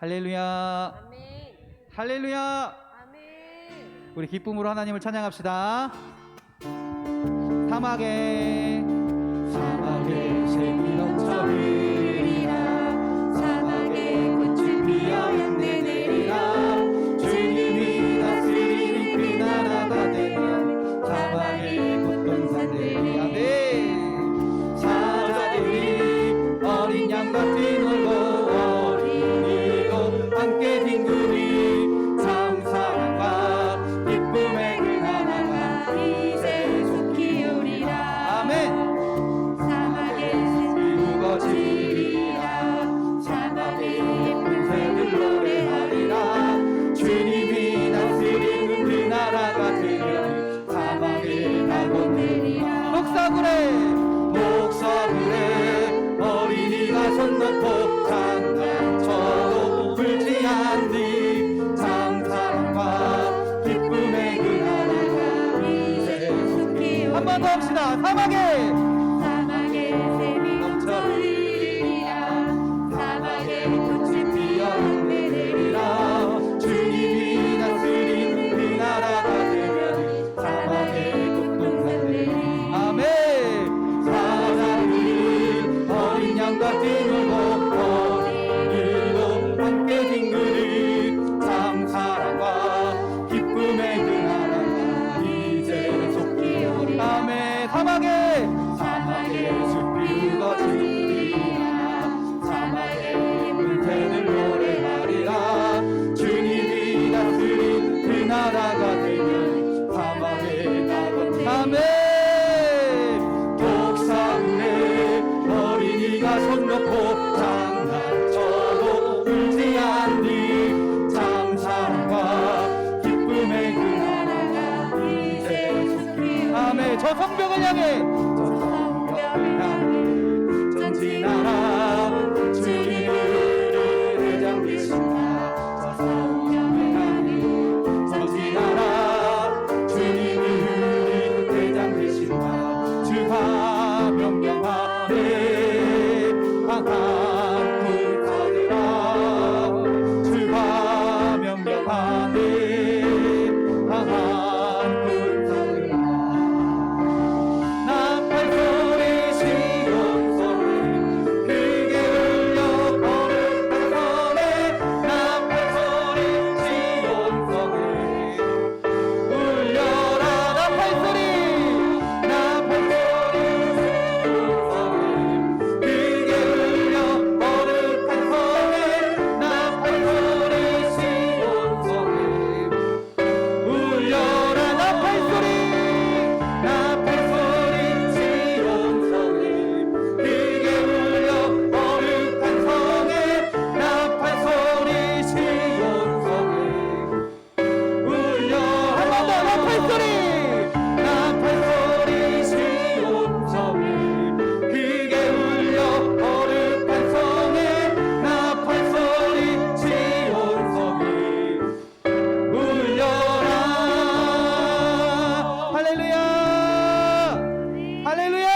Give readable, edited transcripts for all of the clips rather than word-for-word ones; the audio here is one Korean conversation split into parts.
할렐루야. 아멘. 할렐루야. 아멘. 우리 기쁨으로 하나님을 찬양합시다. 사막에 샘이 넘쳐 흐리라. 사막에 꽃이 피어 열매 내리라. 주님이 다스리는 그 나라가 되면 사막에 굳던 산들이 아멘. 사자들이 어린 양같이 놀고 어린이도 함께 뒹구니 참 사랑과 기쁨의 그 나라가 이제 속히 오리라. 아멘. 사막에 샘이 굵어지리라. 사막에 예쁜 새들 노래하리라. 주님이 다스리는 그 나라가 되면 사막에 낙원 내리라. 목사그래 어린이가 손 놓고 장난쳐도 울지 않니 참 사랑과 기쁨의 그 나라가 이제 속히 오리라. 한 번 더 합시다. 사막에 샘이 넘쳐 흐리라. 사막에 꽃이 피어 열매 내리라. 주님이 다스리는 그 나라가 되면 사막에 굳던 산들이 아멘. 사자들이 어린 양같이 놀고 어린이도 함께 뒹구니 참 사랑과 기쁨의 그 나라가 이제 속히 오리라. 아멘. 사막에 숲이 우거지리라. 사막에 예쁜 새들 노래하리라. 주님이 다스린 그 나라가 되면 사막에 낙원 아멘. 독사물에 어린이가 손 놓고 장난쳐도 울지 않니 참 사랑과 기쁨의 그 나라가 이제 속히 아멘. 저 성벽을 향해 전진하라. 주님을 대장 되신다. 저 성벽을 향해 전진하라. 주님을 대장 되신다. 주가 명령하네 강한 불타리라. 주가 명령하네 강한 불타리라. 나팔소리 시온성에 크게 울려 거룩한 성에 나팔소리 시온성에 울려라. 나팔소리 시온성에 크게 울려 거룩한 성에 나팔소리 시온성에 울려라. 나팔소리 시온성에 크게 울려 거룩한 성에 나팔소리 시온성에 울려. 한 번 더. 나팔소리 시온성에 크게 울려 거룩한 성에 나팔소리 시온성에 울려라. 할렐루야. 할렐루야.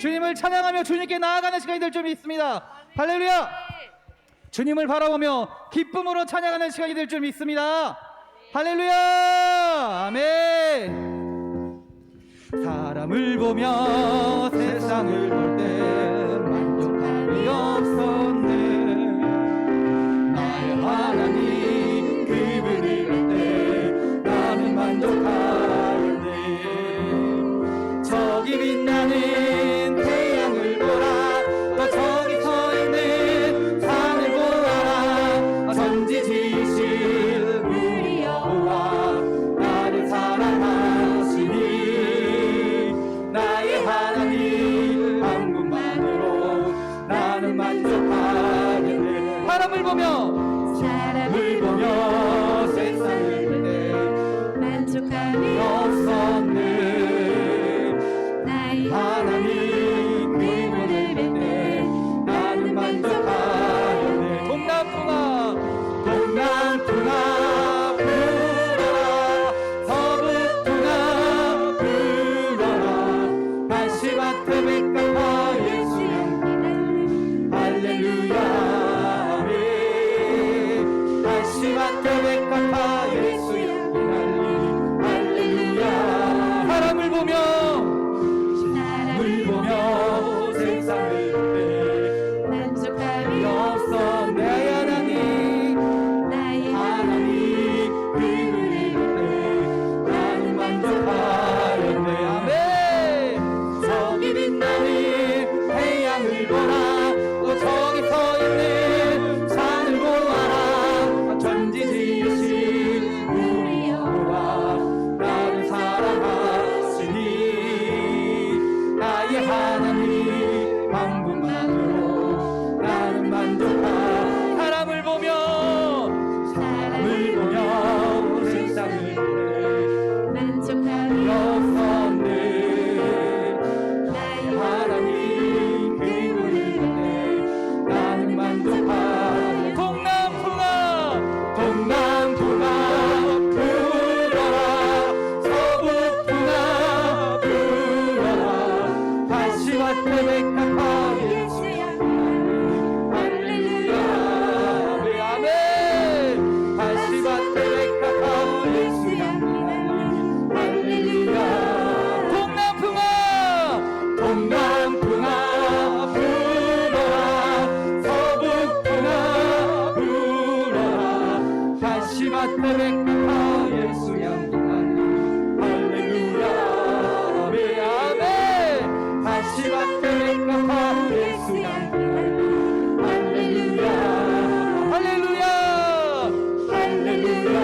주님을 찬양하며 주님께 나아가는 시간이 될 줄 믿습니다. 할렐루야. 주님을 바라보며 기쁨으로 찬양하는 시간이 될 줄 믿습니다. 할렐루야. 아멘. 사람을 보며 세상을 볼 때 만족함이 없었네. 나의 하나님 그분을 볼 때 나는 만족하였네. 저기 빛나는 태양을 보라. 또 저기 서 있는 산을 보아라. 전지 지으실 우리 여호와 나를 사랑하시니 나의 하나님 한 분만으로 나는 만족하겠네. 사람을 보며 세상을 볼 때 만족함이 없었네. 나의 하나님 그분을 볼 때 나는 만족하였네. 동남풍아 불어라. 서북풍아 불어라. 한시마트 백합화의 수양 할렐루야. 아멘. 밭에 백합화 예수 향기나니 할렐루야 아멘 아멘 다시 밭에 백합화 예수 향기나니 할렐루야 할렐루야 할렐루야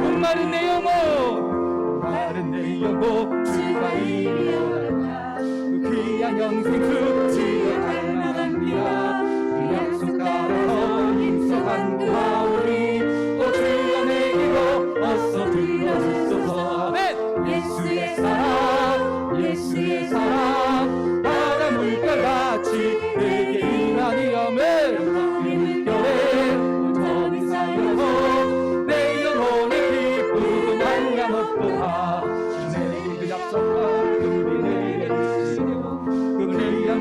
목마른 내 영혼 마른 내 영혼 주가 이리오라 그 귀한 영생 그 지혜 갈망한 비라 그 약속 따라서 힘써간 그 마음이 또 주여 내게로 어서 들어주소서 아멘 예수의 사랑 예수의 사랑 바다 물결같이 내게 임하니 아멘 이 물결에 온전히 쌓여서 내 영혼의 기쁨 한량없도다 주님의 그 약속과 은비 내게 주시며 그 귀한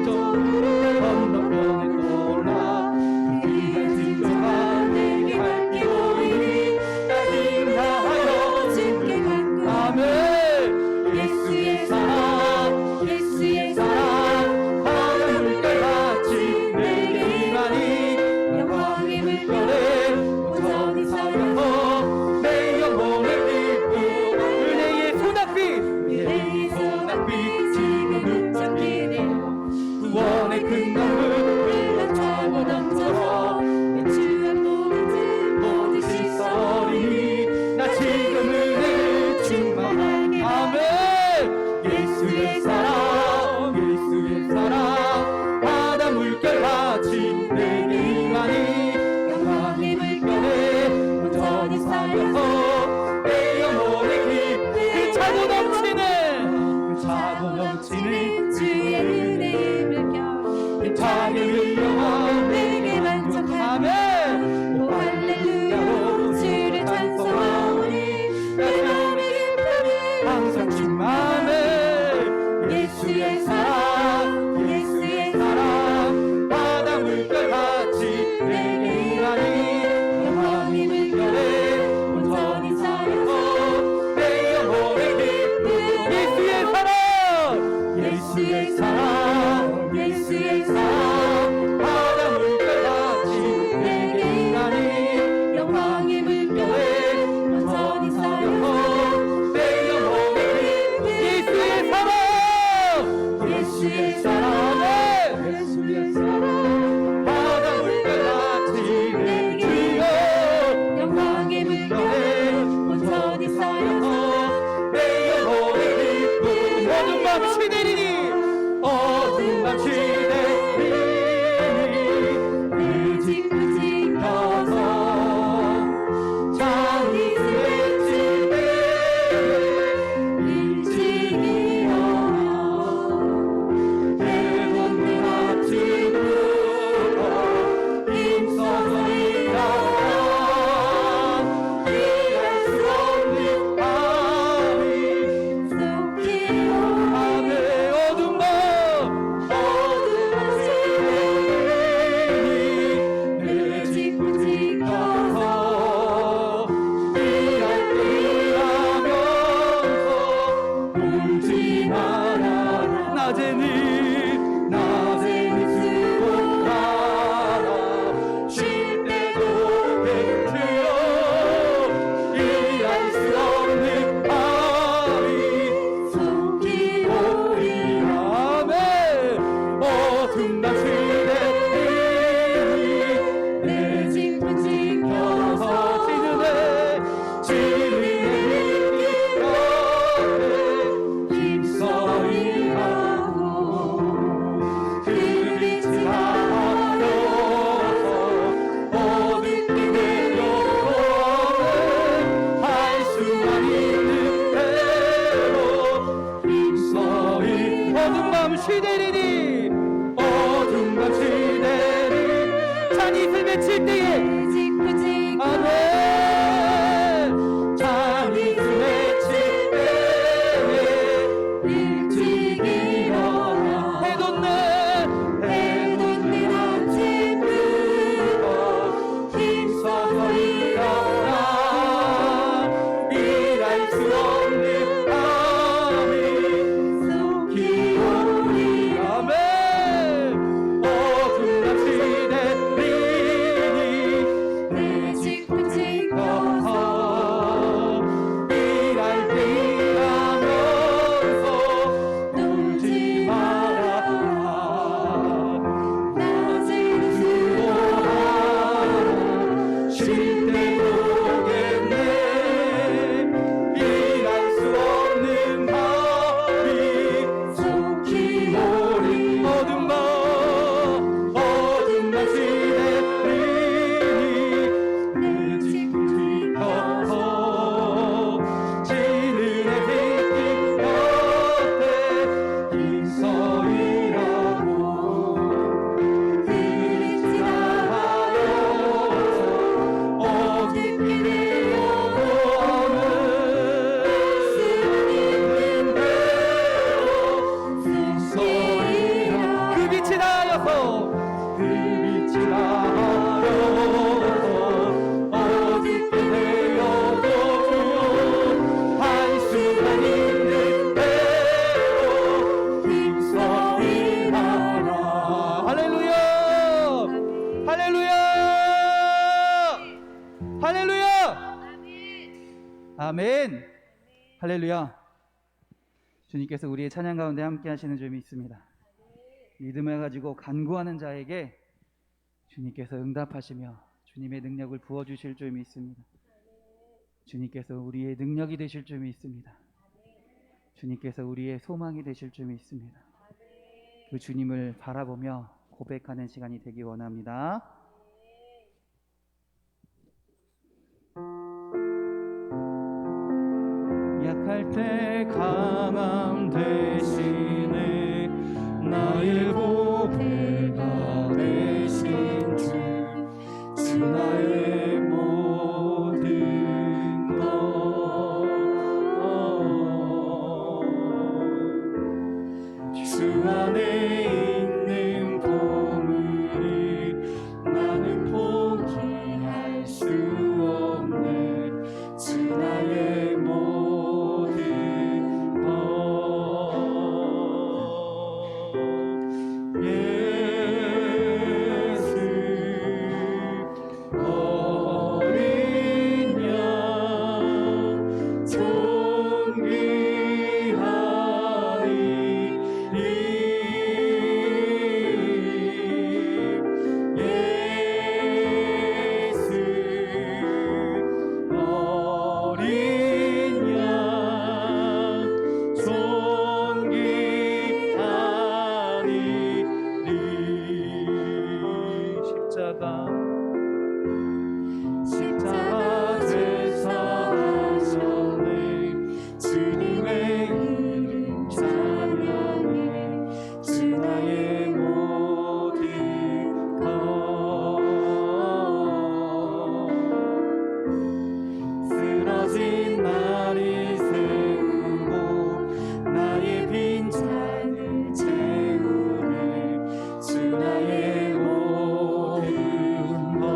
쉴 때 오겠네. 피할 수 없는 밤이 속히 오리. 어둠 밤 시내리니 내 집 뒤편서 지는 햇빛 곁에 있어이라고 그리지나요. 어둡게 되어오는 수 있는 대로 있어이라. 그 빛이 나여서 어둡게 되어도 할 수가 있는 대로 힘써이하라. 할렐루야, 할렐루야, 할렐루야, 아멘. 할렐루야. 주님께서 우리의 찬양 가운데 함께 하시는 점이 있습니다. 믿음을 가지고 간구하는 자에게 주님께서 응답하시며 주님의 능력을 부어주실 줄이 있습니다. 주님께서 우리의 능력이 되실 줄이 있습니다. 주님께서 우리의 소망이 되실 줄이 있습니다. 그 주님을 바라보며 고백하는 시간이 되기 원합니다. 약할 때 강함 대신에 나의 보배가 되신 주 나의 모든 것. 주 안에 있는 보물이 나는 포기할 수 없네. 주 나의 모든 것. 십자가 제사하셨네. 주님의 이름 찬양해. 주 나의 모든 것. 쓰러진 날이 세우고 나의 빈잔을 채우네. 주 나의 모든 것.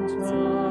자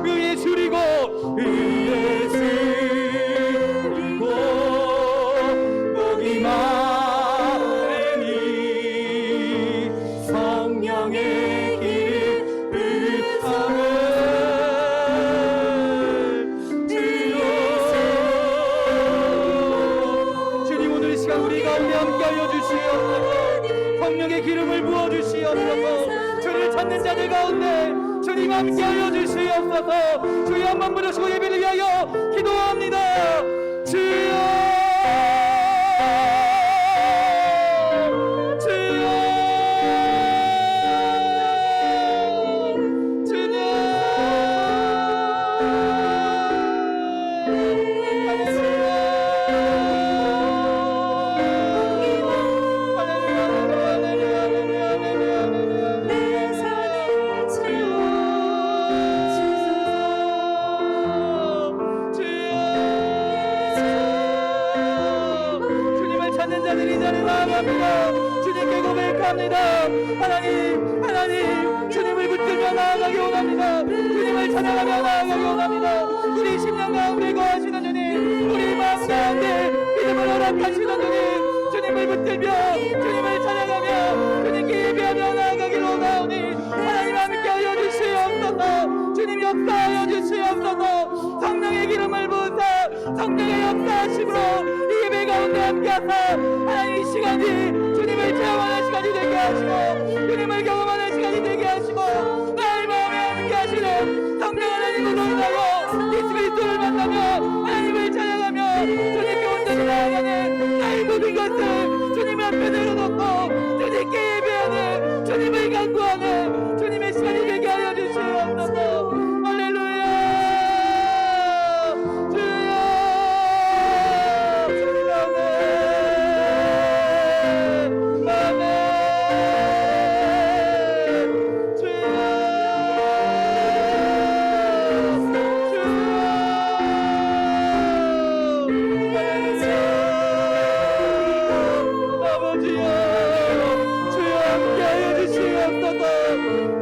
의에 줄이고 의에 줄이고 목이 마르니 성령의 기름을 주님 오늘 이 시간 우리 가운데 함께하여 주시옵소서. 성령의 기름을 부어주시옵소서. 주를 찾는 자들 가운데 주님 함께하여 주시옵소서. 주여 한번 부르시고 예배를 위하여 기도합니다. 주여 주여 찾는 자들이 이 자리에 나아갑니다. 주님께 고백합니다. 하나님 주님을 붙들며 나아가기 원합니다. 주님을 찬양하며 나아가기 원합니다. 우리 심령 가운데 거하시는 주님, 우리 마음 가운데 믿음을 허락하시는 주님, 주님을 붙들며 주님을 찬양하며 주님께 예배하며 나아가기를 원하오니 하나님 함께하여 주시옵소서. 주님 역사하여 주시옵소서. 성령의 기름을 부으사 성령의 역사하심으로 이 예배 가운데 함께하사 하나님 이 시간이 주님을 체험하는 시간이 되게 하시고 주님을 경험하는 시간이 되게 하시고 나의 마음에 함께하시는 성령 하나님으로 인하여 예수 그리스도를 만나며 하나님을 찬양하며 주님께 온전히 나아가는 나의 모든 것을 주님 앞에 내려놓고 주님께 예배하는 주님을 간구하는 주님의 시간이 되게 하여 주시옵소서. 할렐루야. 주여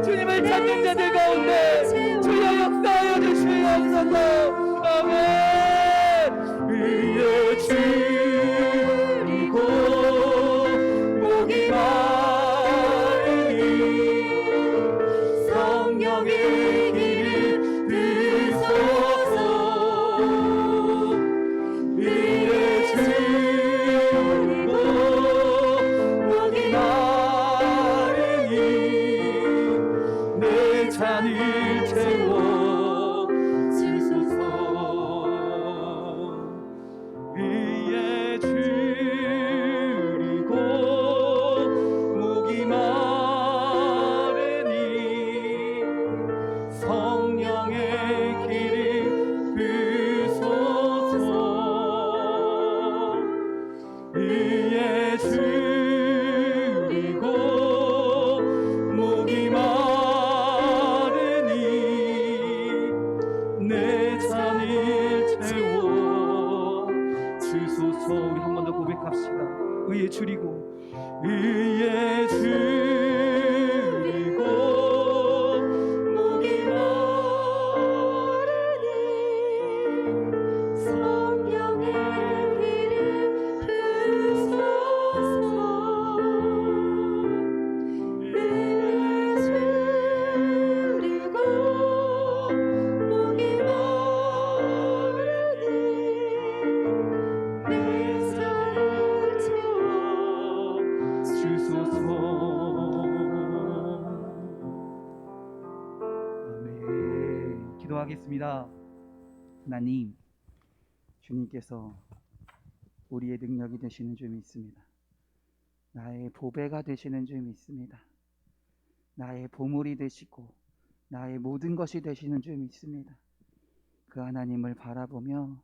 주님을 찾는 자들 가운데 주여 역사하여 주시옵소서. 아멘. 위에 줄이고 목이 마르니 성령의 기름 부으소서. 위에 줄이고 목이 마르니 내 잔을 채워 주소서. 위에 줄이고 목이 마르니 성령의 기름 부으소서. 위에 줄이고 목이 마르니 내 잔을 채워 주소서. 우리 한 번 더 고백합시다. 의에 줄이고 의에 줄이고 목이 마르니 성령의 기름 부으소서. 의에 줄이고 목이 마르니 내 잔을 채워 주소서. 아멘. 기도하겠습니다. 하나님, 주님께서 우리의 능력이 되시는 줄 믿습니다. 나의 보배가 되시는 줄 믿습니다. 나의 보물이 되시고 나의 모든 것이 되시는 줄 믿습니다. 그 하나님을 바라보며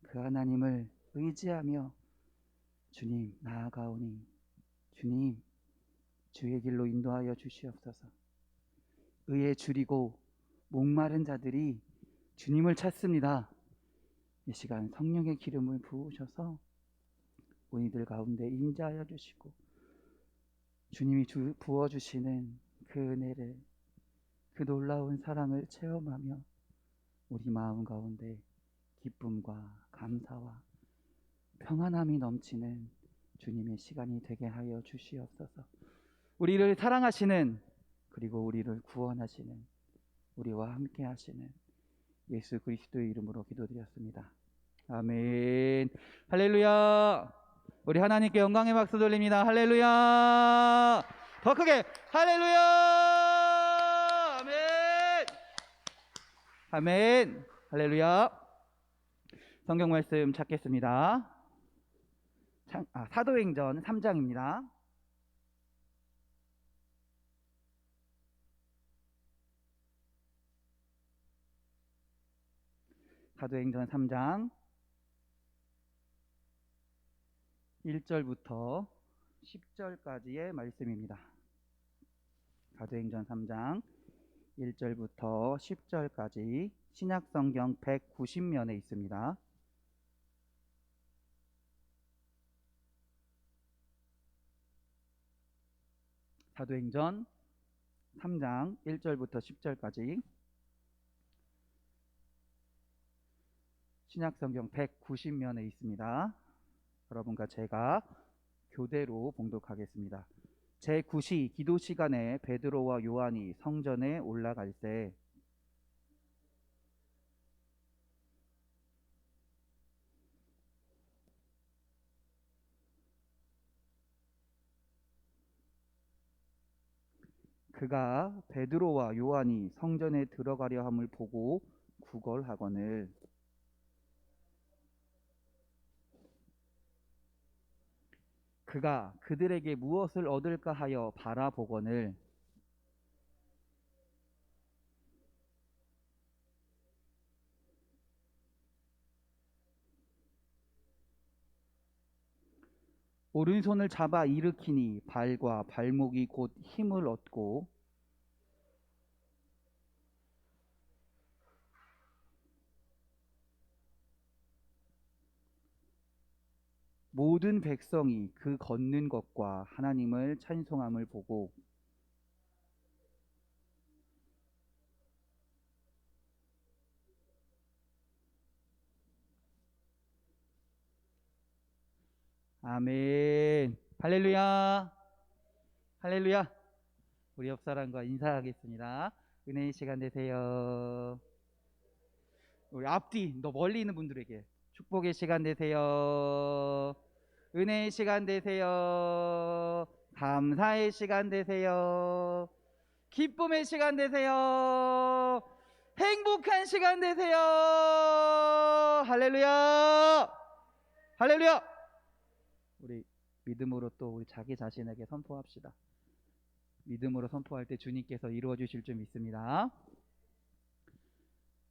그 하나님을 의지하며 주님 나아가오니 주님 주의 길로 인도하여 주시옵소서. 의에 줄이고 목마른 자들이 주님을 찾습니다. 이 시간 성령의 기름을 부으셔서 우리들 가운데 임재하여 주시고 주님이 부어주시는 그 은혜를 그 놀라운 사랑을 체험하며 우리 마음 가운데 기쁨과 감사와 평안함이 넘치는 주님의 시간이 되게 하여 주시옵소서. 우리를 사랑하시는, 그리고 우리를 구원하시는, 우리와 함께 하시는 예수 그리스도의 이름으로 기도드렸습니다. 아멘. 할렐루야. 우리 하나님께 영광의 박수 돌립니다. 할렐루야. 더 크게 할렐루야. 아멘. 아멘. 할렐루야. 성경 말씀 찾겠습니다. 사도행전 3장입니다. 사도행전 3장 1절부터 10절까지의 말씀입니다. 사도행전 3장 1절부터 10절까지 신약성경 190면에 있습니다. 사도행전 3장 1절부터 10절까지 신약성경 190면에 있습니다. 여러분과 제가 교대로 봉독하겠습니다. 제9시 기도 시간에 베드로와 요한이 성전에 올라갈 때 그가 베드로와 요한이 성전에 들어가려 함을 보고 구걸하거늘 그가 그들에게 무엇을 얻을까 하여 바라보거늘 오른손을 잡아 일으키니 발과 발목이 곧 힘을 얻고 모든 백성이 그 걷는 것과 하나님을 찬송함을 보고 아멘. 할렐루야. 할렐루야. 우리 옆 사람과 인사하겠습니다. 은혜의 시간 되세요. 우리 앞뒤 너 멀리 있는 분들에게 축복의 시간 되세요. 은혜의 시간 되세요. 감사의 시간 되세요. 기쁨의 시간 되세요. 행복한 시간 되세요. 할렐루야. 할렐루야. 우리 믿음으로 또 우리 자기 자신에게 선포합시다. 믿음으로 선포할 때 주님께서 이루어 주실 줄 믿습니다.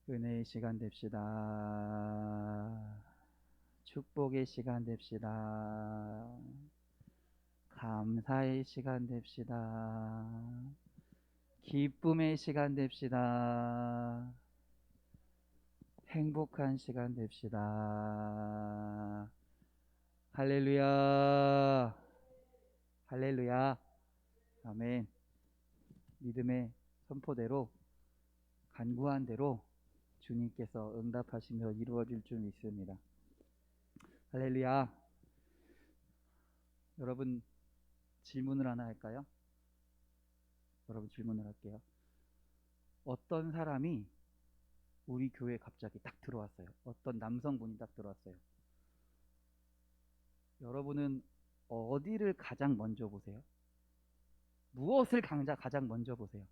은혜의 시간 됩시다. 축복의 시간 됩시다. 감사의 시간 됩시다. 기쁨의 시간 됩시다. 행복한 시간 됩시다. 할렐루야. 할렐루야. 아멘. 믿음의 선포대로 간구한 대로 주님께서 응답하시며 이루어질 줄 믿습니다. 할렐루야. 여러분 질문을 하나 할까요? 여러분 질문을 할게요. 어떤 사람이 우리 교회에 갑자기 딱 들어왔어요. 어떤 남성분이 딱 들어왔어요. 여러분은 어디를 가장 먼저 보세요? 무엇을 가장 먼저 보세요?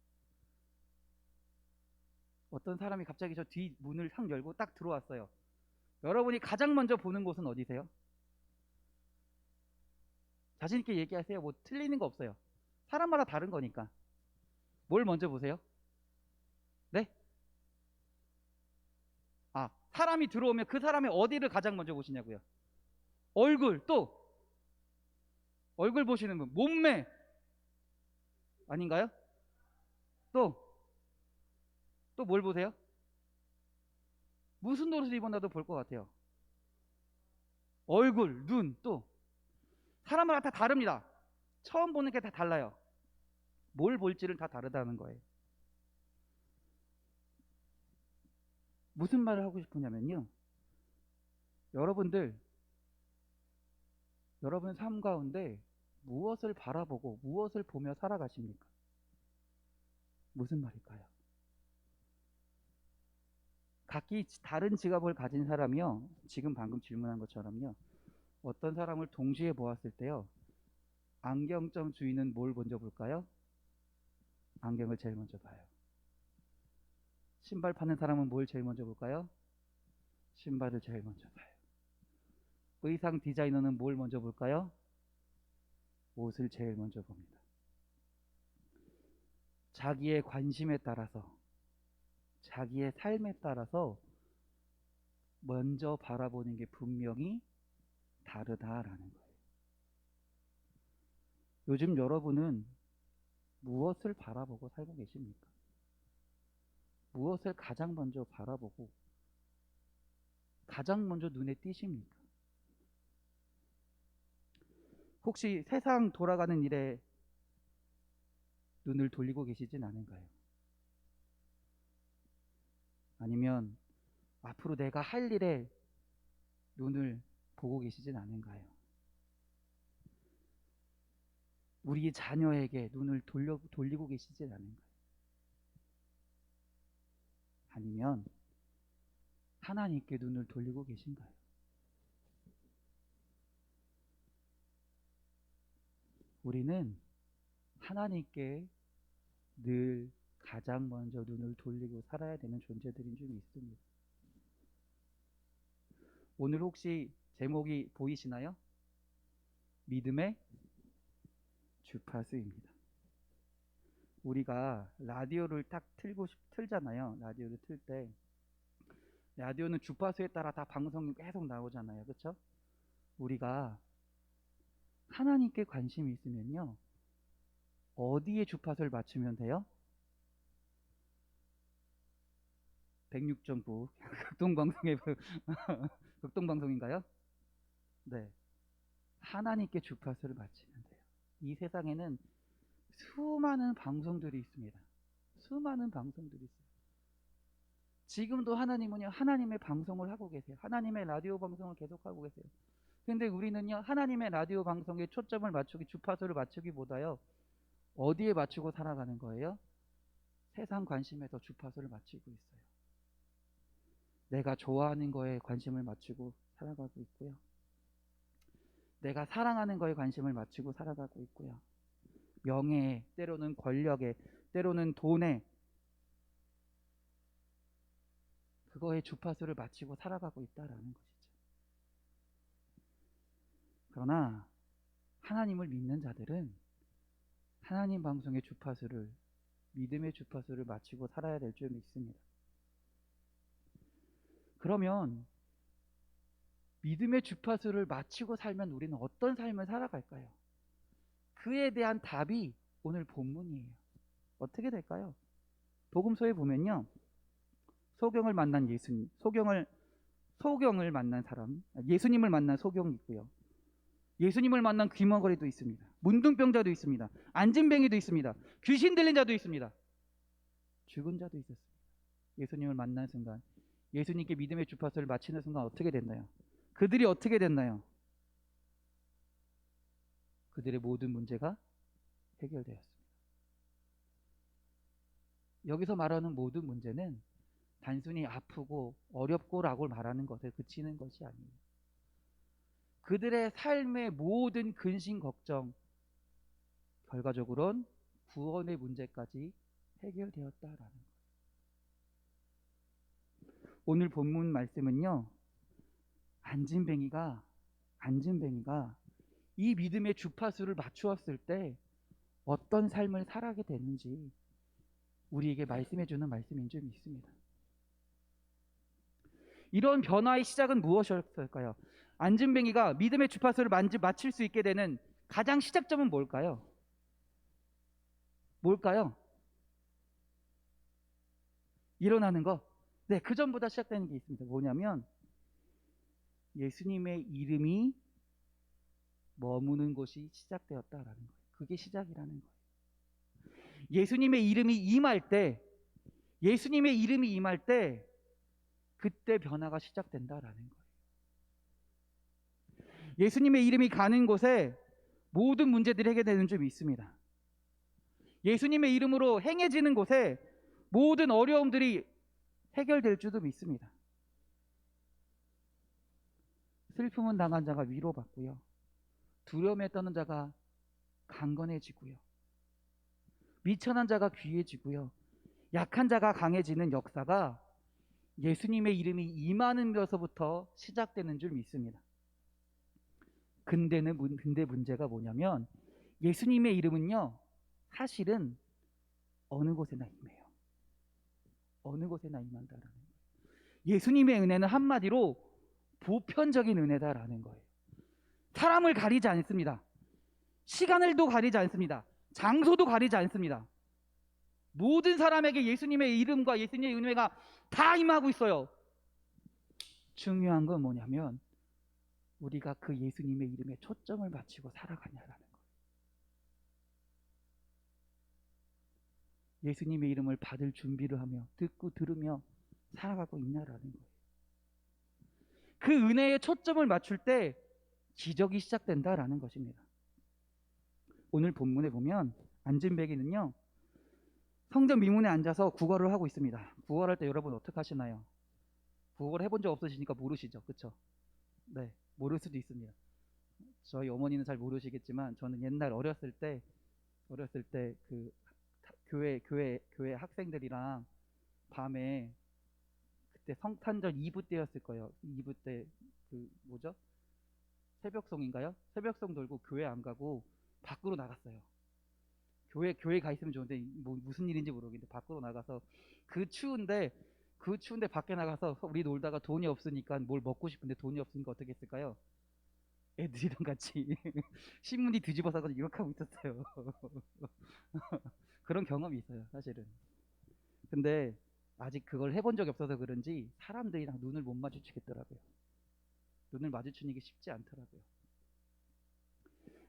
어떤 사람이 갑자기 저 뒤 문을 탁 열고 딱 들어왔어요. 여러분이 가장 먼저 보는 곳은 어디세요? 자신 있게 얘기하세요. 뭐 틀리는 거 없어요. 사람마다 다른 거니까. 뭘 먼저 보세요? 네? 사람이 들어오면 그 사람의 어디를 가장 먼저 보시냐고요? 얼굴, 또 얼굴 보시는 분, 몸매 아닌가요? 또 뭘 보세요? 무슨 옷을 입었나도 볼 것 같아요. 얼굴, 눈, 또 사람마다 다 다릅니다. 처음 보는 게 다 달라요. 뭘 볼지를 다 다르다는 거예요. 무슨 말을 하고 싶으냐면요. 여러분들, 여러분 삶 가운데 무엇을 바라보고 무엇을 보며 살아가십니까? 무슨 말일까요? 각기 다른 직업을 가진 사람이요. 지금 방금 질문한 것처럼요. 어떤 사람을 동시에 보았을 때요. 안경점 주인은 뭘 먼저 볼까요? 안경을 제일 먼저 봐요. 신발 파는 사람은 뭘 제일 먼저 볼까요? 신발을 제일 먼저 봐요. 의상 디자이너는 뭘 먼저 볼까요? 옷을 제일 먼저 봅니다. 자기의 관심에 따라서, 자기의 삶에 따라서 먼저 바라보는 게 분명히 다르다라는 거예요. 요즘 여러분은 무엇을 바라보고 살고 계십니까? 무엇을 가장 먼저 바라보고 가장 먼저 눈에 띄십니까? 혹시 세상 돌아가는 일에 눈을 돌리고 계시진 않은가요? 아니면 앞으로 내가 할 일에 눈을 보고 계시진 않은가요? 우리 자녀에게 눈을 돌리고 계시진 않은가요? 아니면 하나님께 눈을 돌리고 계신가요? 우리는 하나님께 늘 가장 먼저 눈을 돌리고 살아야 되는 존재들인 줄 믿습니다. 오늘 혹시 제목이 보이시나요? 믿음의 주파수입니다. 우리가 라디오를 딱 틀잖아요. 라디오를 틀 때 라디오는 주파수에 따라 다 방송이 계속 나오잖아요. 그렇죠? 우리가 하나님께 관심이 있으면요. 어디에 주파수를 맞추면 돼요? 106.9 극동방송의 극동방송인가요? 네. 하나님께 주파수를 맞추면 돼요. 이 세상에는 수많은 방송들이 있습니다. 수많은 방송들이 있어요. 지금도 하나님은요, 하나님의 방송을 하고 계세요. 하나님의 라디오 방송을 계속하고 계세요. 근데 우리는요, 하나님의 라디오 방송에 초점을 맞추기, 주파수를 맞추기보다요, 어디에 맞추고 살아가는 거예요? 세상 관심에서 주파수를 맞추고 있어요. 내가 좋아하는 거에 관심을 맞추고 살아가고 있고요. 내가 사랑하는 거에 관심을 맞추고 살아가고 있고요. 명예에, 때로는 권력에, 때로는 돈에, 그거에 주파수를 맞추고 살아가고 있다라는 것이죠. 그러나 하나님을 믿는 자들은 하나님 방송의 주파수를, 믿음의 주파수를 맞추고 살아야 될 줄 믿습니다. 그러면 믿음의 주파수를 맞추고 살면 우리는 어떤 삶을 살아갈까요? 그에 대한 답이 오늘 본문이에요. 어떻게 될까요? 복음서에 보면요, 소경을 만난 예수님, 소경을 만난 사람, 예수님을 만난 소경이 있고요. 예수님을 만난 귀머거리도 있습니다. 문둥병자도 있습니다. 안진뱅이도 있습니다. 귀신 들린 자도 있습니다. 죽은 자도 있었습니다. 예수님을 만난 순간, 예수님께 믿음의 주파수를 맞추는 순간 어떻게 됐나요? 그들이 어떻게 됐나요? 그들의 모든 문제가 해결되었습니다. 여기서 말하는 모든 문제는 단순히 아프고 어렵고라고 말하는 것에 그치는 것이 아니에요. 그들의 삶의 모든 근심 걱정, 결과적으로는 구원의 문제까지 해결되었다라는 거예요. 오늘 본문 말씀은요, 안진뱅이가 이 믿음의 주파수를 맞추었을 때 어떤 삶을 살아가게 되는지 우리에게 말씀해 주는 말씀인 줄 믿습니다. 이런 변화의 시작은 무엇이었을까요? 안진뱅이가 믿음의 주파수를 맞출 수 있게 되는 가장 시작점은 뭘까요? 일어나는 거. 네, 그 전보다 시작되는 게 있습니다. 뭐냐면 예수님의 이름이 머무는 곳이 시작되었다라는 거예요. 그게 시작이라는 거예요. 예수님의 이름이 임할 때 그때 변화가 시작된다라는 거예요. 예수님의 이름이 가는 곳에 모든 문제들이 해결되는 줄 믿습니다. 예수님의 이름으로 행해지는 곳에 모든 어려움들이 해결될 줄도 믿습니다. 슬픔은 당한 자가 위로받고요. 두려움에 떠는 자가 강건해지고요. 미천한 자가 귀해지고요. 약한 자가 강해지는 역사가 예수님의 이름이 임하는 데서부터 시작되는 줄 믿습니다. 근데 문제가 뭐냐면 예수님의 이름은요, 사실은 어느 곳에나 임해요. 어느 곳에나 임한다라는 거예요. 예수님의 은혜는 한마디로 보편적인 은혜다라는 거예요. 사람을 가리지 않습니다. 시간을도 가리지 않습니다. 장소도 가리지 않습니다. 모든 사람에게 예수님의 이름과 예수님의 은혜가 다 임하고 있어요. 중요한 건 뭐냐면 우리가 그 예수님의 이름에 초점을 맞추고 살아가냐라는 거예요. 예수님의 이름을 받을 준비를 하며 듣고 들으며 살아가고 있냐라는 거예요. 그 은혜에 초점을 맞출 때 기적이 시작된다라는 것입니다. 오늘 본문에 보면 안진뱅이는요, 성전 미문에 앉아서 구걸을 하고 있습니다. 구걸할 때 여러분 어떻게 하시나요? 구걸 해본 적 없으시니까 모르시죠, 그렇죠? 네, 모를 수도 있습니다. 저희 어머니는 잘 모르시겠지만 저는 옛날 어렸을 때 그 교회 학생들이랑 밤에 그때 성탄절 2부 때였을 거예요. 2부 때 그 뭐죠? 새벽송인가요? 새벽송 돌고 교회 안 가고 밖으로 나갔어요. 교회 가 있으면 좋은데 뭐 무슨 일인지 모르겠는데 밖으로 나가서 그 추운데 밖에 나가서 우리 놀다가 돈이 없으니까 뭘 먹고 싶은데 돈이 없으니까 어떻게 했을까요? 애들이랑 같이 신문지 뒤집어서 이렇게 하고 있었어요. 그런 경험이 있어요, 사실은. 근데 아직 그걸 해본 적이 없어서 그런지 사람들이랑 눈을 못 마주치겠더라고요. 눈을 마주치는 게 쉽지 않더라고요.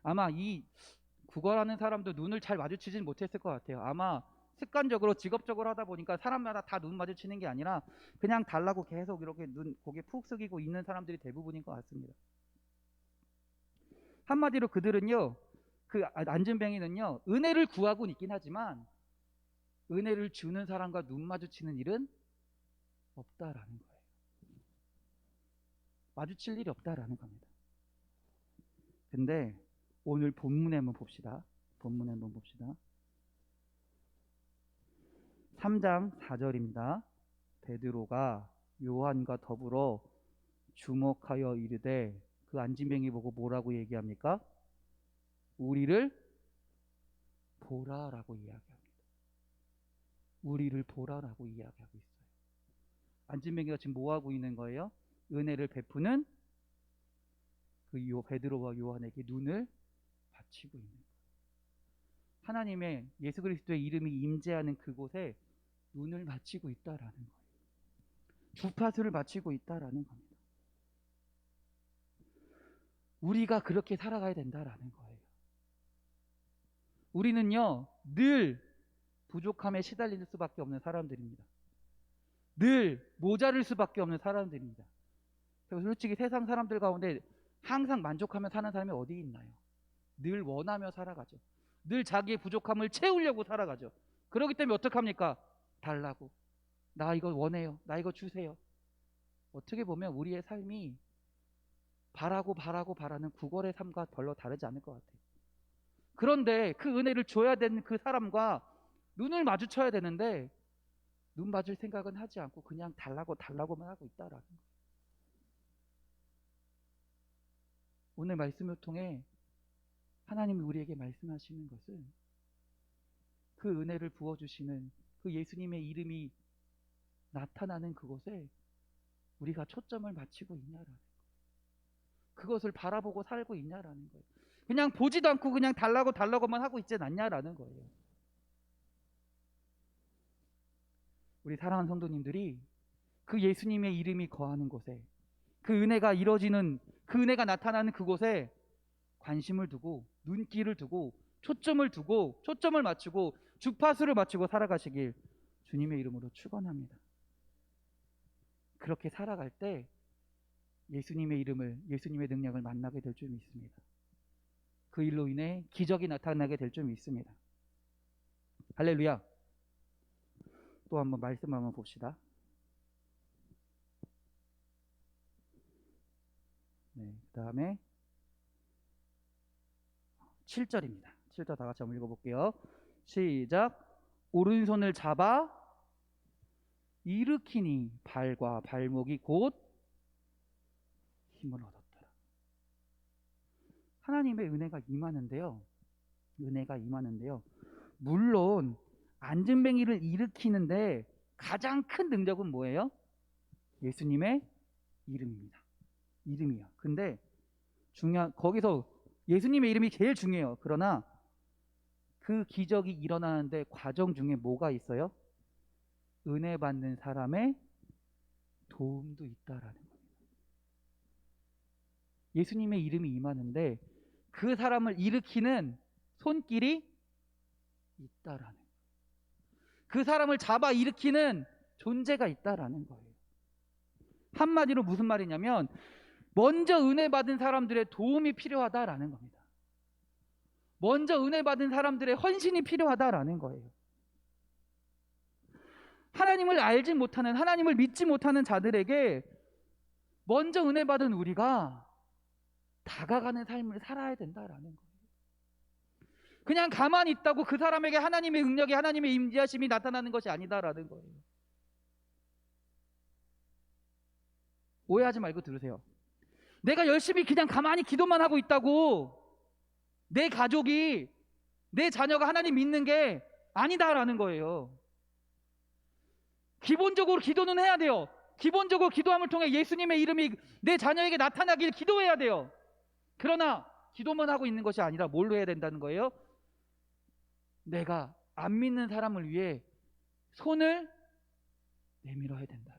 아마 이 구걸하는 사람도 눈을 잘 마주치진 못했을 것 같아요. 아마 습관적으로 직업적으로 하다 보니까 사람마다 다 눈 마주치는 게 아니라 그냥 달라고 계속 이렇게 고개 푹 숙이고 있는 사람들이 대부분인 것 같습니다. 한마디로 그들은요, 그 안진뱅이는요, 은혜를 구하고 있긴 하지만 은혜를 주는 사람과 눈 마주치는 일은 없다라는 거예요. 마주칠 일이 없다라는 겁니다. 근데 오늘 본문에 한번 봅시다. 3장 4절입니다. 베드로가 요한과 더불어 주목하여 이르되, 그 안진뱅이 보고 뭐라고 얘기합니까? 우리를 보라라고 이야기합니다. 우리를 보라라고 이야기하고 있어요. 안진뱅이가 지금 뭐 하고 있는 거예요? 은혜를 베푸는 그 베드로와 요한에게 눈을 바치고 있는 거예요. 하나님의 예수 그리스도의 이름이 임재하는 그곳에 눈을 맞추고 있다라는 거예요. 주파수를 맞추고 있다라는 겁니다. 우리가 그렇게 살아가야 된다라는 거예요. 우리는요, 늘 부족함에 시달릴 수밖에 없는 사람들입니다. 늘 모자랄 수밖에 없는 사람들입니다. 솔직히 세상 사람들 가운데 항상 만족하며 사는 사람이 어디 있나요? 늘 원하며 살아가죠. 늘 자기의 부족함을 채우려고 살아가죠. 그렇기 때문에 어떡합니까? 달라고. 나 이거 원해요. 나 이거 주세요. 어떻게 보면 우리의 삶이 바라는 구걸의 삶과 별로 다르지 않을 것 같아요. 그런데 그 은혜를 줘야 되는 그 사람과 눈을 마주쳐야 되는데 눈 맞을 생각은 하지 않고 그냥 달라고만 하고 있다라는 거예요. 오늘 말씀을 통해 하나님이 우리에게 말씀하시는 것은 그 은혜를 부어주시는 그 예수님의 이름이 나타나는 그곳에 우리가 초점을 맞추고 있냐라는 거예요. 그것을 바라보고 살고 있냐라는 거예요. 그냥 보지도 않고 그냥 달라고만 하고 있진 않냐라는 거예요. 우리 사랑하는 성도님들이 그 예수님의 이름이 거하는 곳에, 그 은혜가 이루어지는, 그 은혜가 나타나는 그곳에 관심을 두고 눈길을 두고 초점을 맞추고 주파수를 맞추고 살아가시길 주님의 이름으로 축원합니다. 그렇게 살아갈 때 예수님의 이름을, 예수님의 능력을 만나게 될 줄 믿습니다. 그 일로 인해 기적이 나타나게 될 줄 믿습니다. 할렐루야. 또 한번 말씀 한번 봅시다. 네, 그 다음에 7절입니다. 7절 다 같이 한번 읽어볼게요. 시작. 오른손을 잡아 일으키니 발과 발목이 곧 힘을 얻었더라. 하나님의 은혜가 임하는데요. 은혜가 임하는데요. 물론 안진뱅이를 일으키는데 가장 큰 능력은 뭐예요? 예수님의 이름입니다. 이름이야. 근데 거기서 예수님의 이름이 제일 중요해요. 그러나 그 기적이 일어나는데 과정 중에 뭐가 있어요? 은혜 받는 사람의 도움도 있다라는 겁니다. 예수님의 이름이 임하는데 그 사람을 일으키는 손길이 있다라는 거예요. 그 사람을 잡아 일으키는 존재가 있다라는 거예요. 한마디로 무슨 말이냐면 먼저 은혜 받은 사람들의 도움이 필요하다라는 겁니다. 먼저 은혜 받은 사람들의 헌신이 필요하다라는 거예요. 하나님을 알지 못하는, 하나님을 믿지 못하는 자들에게 먼저 은혜 받은 우리가 다가가는 삶을 살아야 된다라는 거예요. 그냥 가만히 있다고 그 사람에게 하나님의 능력이, 하나님의 임재하심이 나타나는 것이 아니다라는 거예요. 오해하지 말고 들으세요. 내가 열심히 그냥 가만히 기도만 하고 있다고 내 가족이, 내 자녀가 하나님 믿는 게 아니다라는 거예요. 기본적으로 기도는 해야 돼요. 기본적으로 기도함을 통해 예수님의 이름이 내 자녀에게 나타나길 기도해야 돼요. 그러나 기도만 하고 있는 것이 아니라 뭘로 해야 된다는 거예요? 내가 안 믿는 사람을 위해 손을 내밀어야 된다.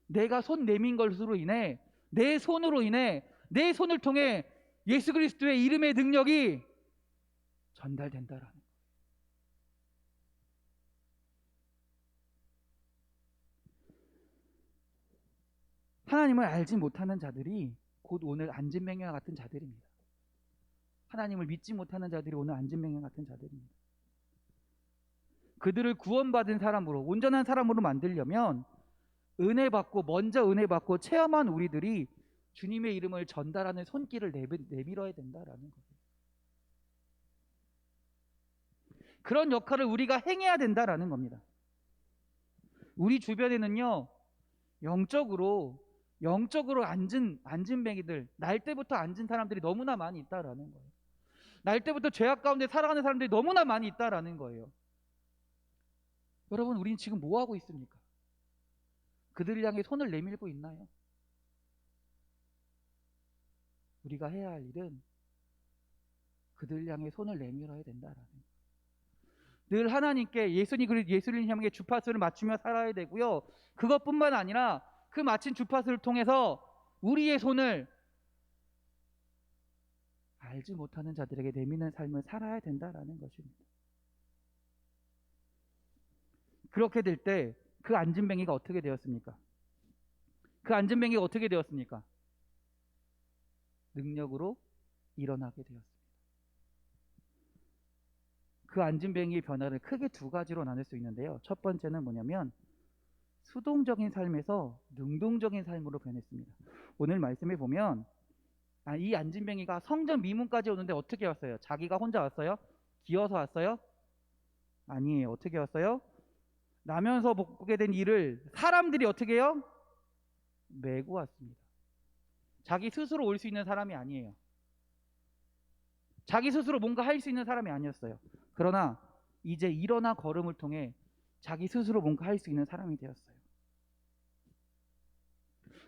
내가 손 내민 것으로 인해, 내 손으로 인해, 내 손을 통해 예수 그리스도의 이름의 능력이 전달된다라는 거예요. 하나님을 알지 못하는 자들이 곧 오늘 안진뱅이와 같은 자들입니다. 하나님을 믿지 못하는 자들이 오늘 안진뱅이와 같은 자들입니다. 그들을 구원받은 사람으로, 온전한 사람으로 만들려면 은혜 받고, 먼저 은혜 받고 체험한 우리들이 주님의 이름을 전달하는 손길을 내밀어야 된다라는 거예요. 그런 역할을 우리가 행해야 된다라는 겁니다. 우리 주변에는요, 영적으로 앉은 날 때부터 앉은 사람들이 너무나 많이 있다라는 거예요. 날 때부터 죄악 가운데 살아가는 사람들이 너무나 많이 있다라는 거예요. 여러분, 우리는 지금 뭐 하고 있습니까? 그들을 향해 손을 내밀고 있나요? 우리가 해야 할 일은 그들을 향해 손을 내밀어야 된다라는 거예요. 늘 하나님께, 예수님 향해 주파수를 맞추며 살아야 되고요. 그것뿐만 아니라 그 맞춘 주파수를 통해서 우리의 손을 알지 못하는 자들에게 내미는 삶을 살아야 된다라는 것입니다. 그렇게 될 때 그 안진뱅이가 어떻게 되었습니까? 그 안진뱅이가 어떻게 되었습니까? 능력으로 일어나게 되었습니다. 그 안진뱅이의 변화를 크게 두 가지로 나눌 수 있는데요. 첫 번째는 뭐냐면 수동적인 삶에서 능동적인 삶으로 변했습니다. 오늘 말씀에 보면 이 안진뱅이가 성전 미문까지 오는데 어떻게 왔어요? 자기가 혼자 왔어요? 기어서 왔어요? 아니에요. 어떻게 왔어요? 나면서 보게 된 일을 사람들이 어떻게 해요? 메고 왔습니다. 자기 스스로 올 수 있는 사람이 아니에요. 자기 스스로 뭔가 할 수 있는 사람이 아니었어요. 그러나 이제 일어나 걸음을 통해 자기 스스로 뭔가 할 수 있는 사람이 되었어요.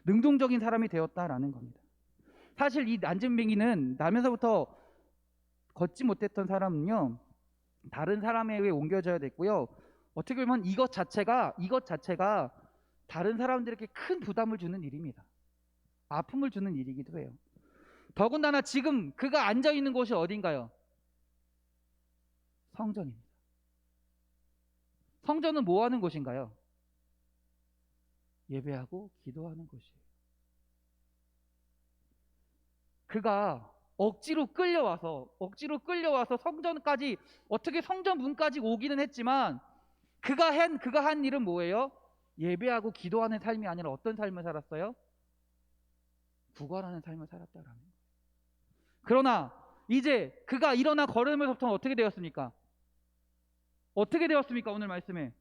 능동적인 사람이 되었다라는 겁니다. 사실 이 안진뱅이는 나면서부터 걷지 못했던 사람은요, 다른 사람에 의해 옮겨져야 됐고요. 어떻게 보면 이것 자체가 다른 사람들에게 큰 부담을 주는 일입니다. 아픔을 주는 일이기도 해요. 더군다나 지금 그가 앉아 있는 곳이 어딘가요? 성전입니다. 성전은 뭐 하는 곳인가요? 예배하고 기도하는 것이에요. 그가 억지로 끌려와서 성전까지, 어떻게 성전 문까지 오기는 했지만 그가 한 일은 뭐예요? 예배하고 기도하는 삶이 아니라 어떤 삶을 살았어요? 구걸하는 삶을 살았다라는 거예요. 그러나 이제 그가 일어나 걸으면서부터 어떻게 되었습니까? 어떻게 되었습니까? 오늘 말씀에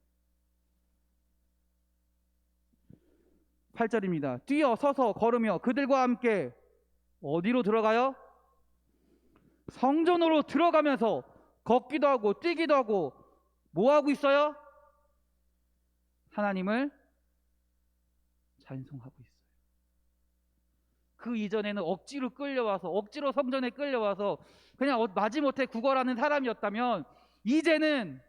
8절입니다. 뛰어 서서 걸으며 그들과 함께 어디로 들어가요? 성전으로 들어가면서 걷기도 하고 뛰기도 하고 뭐 하고 있어요? 하나님을 찬송하고 있어요. 그 이전에는 억지로 성전에 끌려와서 그냥 마지못해 구걸하는 사람이었다면, 이제는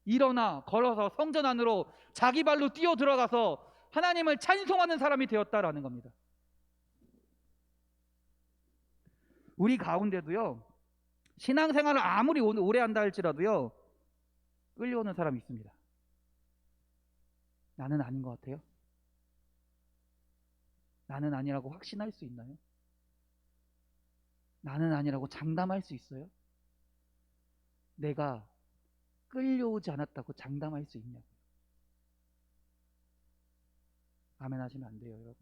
일어나 걸어서 성전 안으로 자기 발로 뛰어 들어가서 하나님을 찬송하는 사람이 되었다라는 겁니다. 우리 가운데도요, 신앙생활을 아무리 오래 한다 할지라도요, 끌려오는 사람이 있습니다. 나는 아닌 것 같아요? 나는 아니라고 확신할 수 있나요? 나는 아니라고 장담할 수 있어요? 내가 끌려오지 않았다고 장담할 수 있냐고요? 아멘 하시면 안 돼요, 여러분.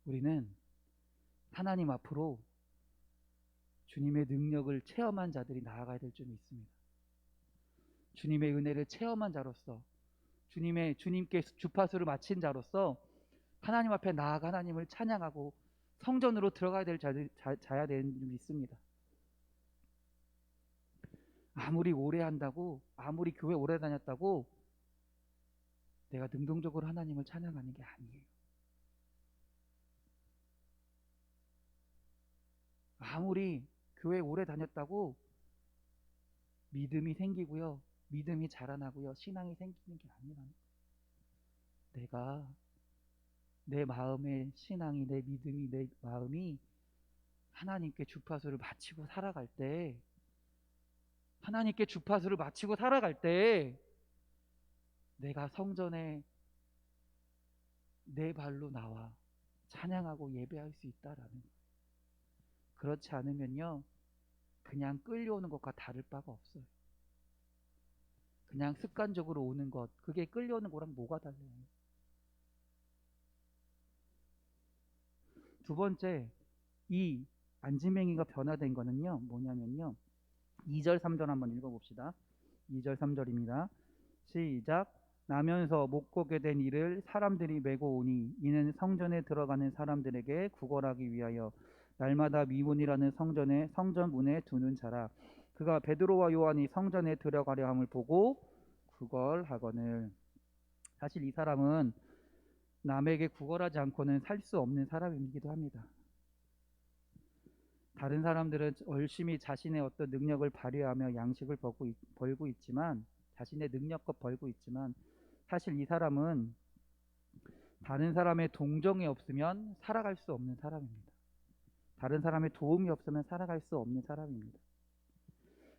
우리는 하나님 앞으로 주님의 능력을 체험한 자들이 나아가야 될 점이 있습니다. 주님의 은혜를 체험한 자로서, 주님께 주파수를 마친 자로서 하나님 앞에 나아가 하나님을 찬양하고 성전으로 들어가야 될 자야 되는 점이 있습니다. 아무리 오래 한다고, 아무리 교회 오래 다녔다고 내가 능동적으로 하나님을 찬양하는 게 아니에요. 아무리 교회 오래 다녔다고 믿음이 생기고요, 믿음이 자라나고요, 신앙이 생기는 게 아니라는 거예요. 내가 내 마음의 신앙이, 내 믿음이, 내 마음이 하나님께 주파수를 마치고 살아갈 때, 내가 성전에 내 발로 나와 찬양하고 예배할 수 있다라는 거예요. 그렇지 않으면요, 그냥 끌려오는 것과 다를 바가 없어요. 그냥 습관적으로 오는 것, 그게 끌려오는 거랑 뭐가 달라요? 두 번째, 이 안지맹이가 변화된 거는요, 뭐냐면요, 2절 3절 한번 읽어봅시다. 2절 3절입니다. 시작. 나면서 못 걷게 된 이를 사람들이 메고 오니 이는 성전에 들어가는 사람들에게 구걸하기 위하여 날마다 미문이라는 성전 문에 두는 자라. 그가 베드로와 요한이 성전에 들어가려 함을 보고 구걸하거늘. 사실 이 사람은 남에게 구걸하지 않고는 살 수 없는 사람이기도 합니다. 다른 사람들은 열심히 자신의 어떤 능력을 발휘하며 양식을 벌고 있지만, 자신의 능력껏 벌고 있지만, 사실 이 사람은 다른 사람의 동정이 없으면 살아갈 수 없는 사람입니다. 다른 사람의 도움이 없으면 살아갈 수 없는 사람입니다.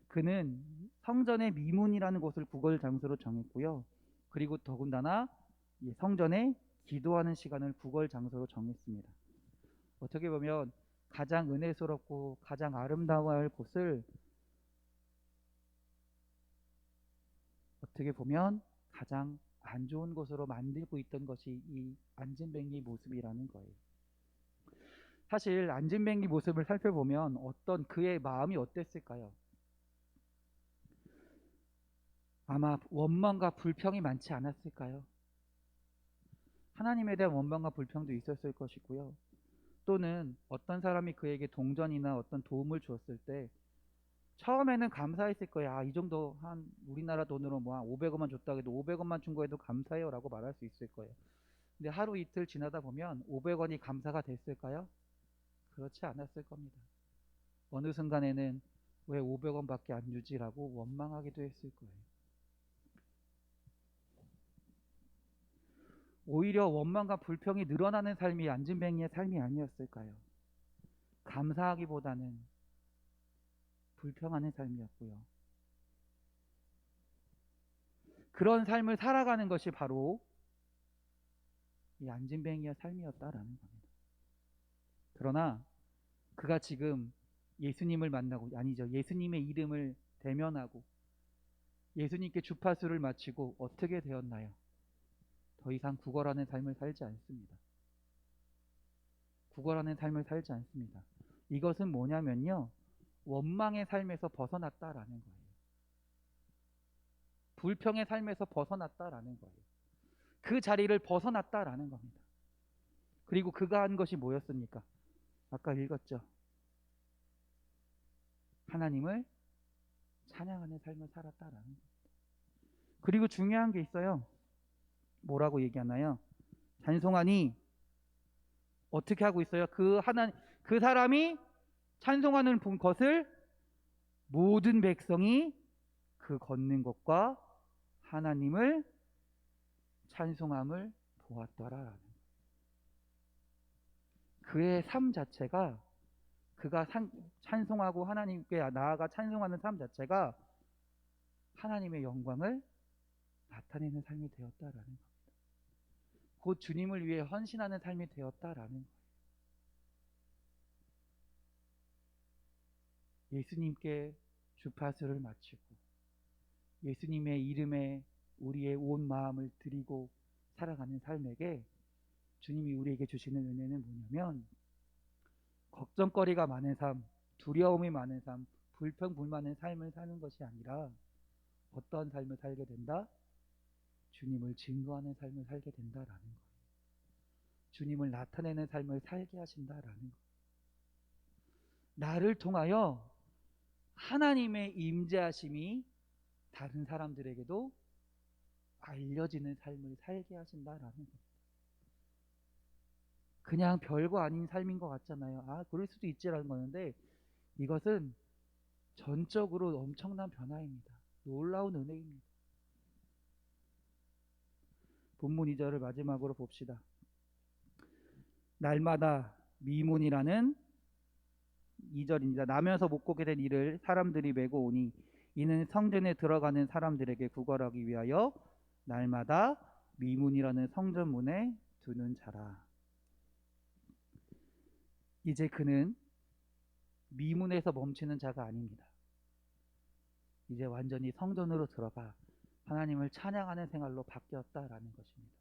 그는 성전의 미문이라는 곳을 구걸 장소로 정했고요, 그리고 더군다나 성전에 기도하는 시간을 구걸 장소로 정했습니다. 어떻게 보면 가장 은혜스럽고 가장 아름다워야 할 곳을 어떻게 보면 가장 안 좋은 곳으로 만들고 있던 것이 이 안진뱅이의 모습이라는 거예요. 사실 안진뱅이 모습을 살펴보면 그의 마음이 어땠을까요? 아마 원망과 불평이 많지 않았을까요? 하나님에 대한 원망과 불평도 있었을 것이고요, 또는 어떤 사람이 그에게 동전이나 어떤 도움을 주었을 때 처음에는 감사했을 거야. 이 정도 한 우리나라 돈으로 뭐 한 500원만 줬다고 해도 500원만 준 거에도 감사해요 라고 말할 수 있을 거예요. 근데 하루 이틀 지나다 보면 500원이 감사가 됐을까요? 그렇지 않았을 겁니다. 어느 순간에는 왜 500원밖에 안 주지라고 원망하기도 했을 거예요. 오히려 원망과 불평이 늘어나는 삶이 안진뱅이의 삶이 아니었을까요? 감사하기보다는 불평하는 삶이었고요. 그런 삶을 살아가는 것이 바로 이 안진뱅이의 삶이었다라는 겁니다. 그러나 그가 지금 예수님을 만나고, 아니죠, 예수님의 이름을 대면하고 예수님께 주파수를 마치고 어떻게 되었나요? 더 이상 구걸하는 삶을 살지 않습니다. 구걸하는 삶을 살지 않습니다. 이것은 뭐냐면요, 원망의 삶에서 벗어났다라는 거예요. 불평의 삶에서 벗어났다라는 거예요. 그 자리를 벗어났다라는 겁니다. 그리고 그가 한 것이 뭐였습니까? 아까 읽었죠. 하나님을 찬양하는 삶을 살았다라는 겁니다. 그리고 중요한 게 있어요. 뭐라고 얘기하나요? 찬송하니 어떻게 하고 있어요? 그 사람이 찬송하는 것을 모든 백성이 그 걷는 것과 하나님을 찬송함을 보았더라라는 거예요. 그의 삶 자체가, 그가 찬송하고 하나님께 나아가 찬송하는 삶 자체가 하나님의 영광을 나타내는 삶이 되었다라는 겁니다. 곧 주님을 위해 헌신하는 삶이 되었다라는 거예요. 예수님께 주파수를 맞추고 예수님의 이름에 우리의 온 마음을 드리고 살아가는 삶에게 주님이 우리에게 주시는 은혜는 뭐냐면, 걱정거리가 많은 삶, 두려움이 많은 삶, 불평불만의 삶을 사는 것이 아니라 어떤 삶을 살게 된다? 주님을 증거하는 삶을 살게 된다라는 거예요. 주님을 나타내는 삶을 살게 하신다라는 거예요. 나를 통하여 하나님의 임재하심이 다른 사람들에게도 알려지는 삶을 살게 하신다라는 거예요. 그냥 별거 아닌 삶인 것 같잖아요. 아, 그럴 수도 있지라는 거는데, 이것은 전적으로 엄청난 변화입니다. 놀라운 은혜입니다. 본문 2절을 마지막으로 봅시다. 날마다 미문이라는 2절입니다. 나면서 못 고게 된 이를 사람들이 메고 오니 이는 성전에 들어가는 사람들에게 구걸하기 위하여 날마다 미문이라는 성전문에 두는 자라. 이제 그는 미문에서 멈추는 자가 아닙니다. 이제 완전히 성전으로 들어가 하나님을 찬양하는 생활로 바뀌었다라는 것입니다.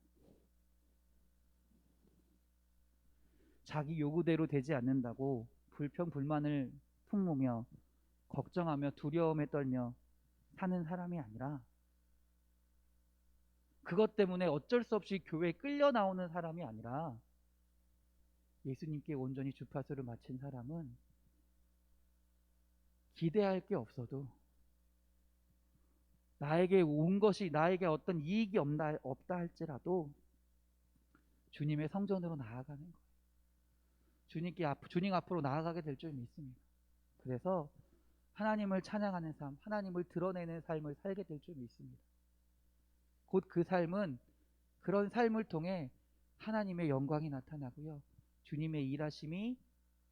자기 요구대로 되지 않는다고 불평 불만을 품으며 걱정하며 두려움에 떨며 사는 사람이 아니라, 그것 때문에 어쩔 수 없이 교회에 끌려 나오는 사람이 아니라, 예수님께 온전히 주파수를 맞춘 사람은 기대할 게 없어도, 나에게 온 것이, 나에게 어떤 이익이 없다 할지라도 주님의 성전으로 나아가는 거예요. 주님 앞으로 나아가게 될 줄 믿습니다. 그래서 하나님을 찬양하는 삶, 하나님을 드러내는 삶을 살게 될 줄 믿습니다. 곧 그 삶은, 그런 삶을 통해 하나님의 영광이 나타나고요, 주님의 일하심이